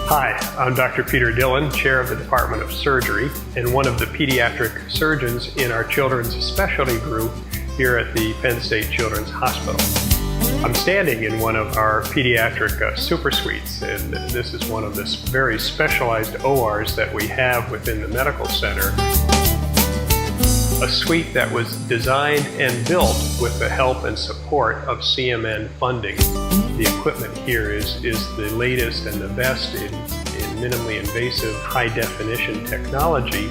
Hi, I'm Dr. Peter Dillon, Chair of the Department of Surgery and one of the pediatric surgeons in our children's specialty group here at the Penn State Children's Hospital. I'm standing in one of our pediatric super suites, and this is one of the very specialized ORs that we have within the medical center. A suite that was designed and built with the help and support of CMN funding. The equipment here is the latest and the best in minimally invasive high-definition technology.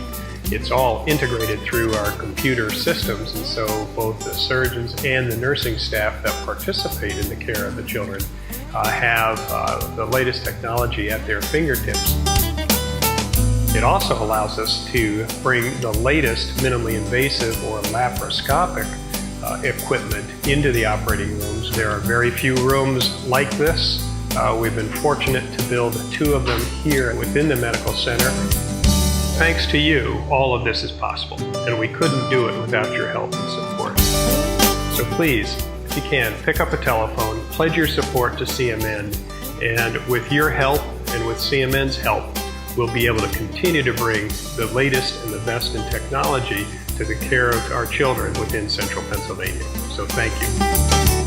It's all integrated through our computer systems, and so both the surgeons and the nursing staff that participate in the care of the children have the latest technology at their fingertips. It also allows us to bring the latest minimally invasive or laparoscopic equipment into the operating rooms. There are very few rooms like this. We've been fortunate to build 2 of them here within the medical center. Thanks to you, all of this is possible, and we couldn't do it without your help and support. So please, if you can, pick up a telephone, pledge your support to CMN, and with your help and with CMN's help, we'll be able to continue to bring the latest and the best in technology to the care of our children within central Pennsylvania. So thank you.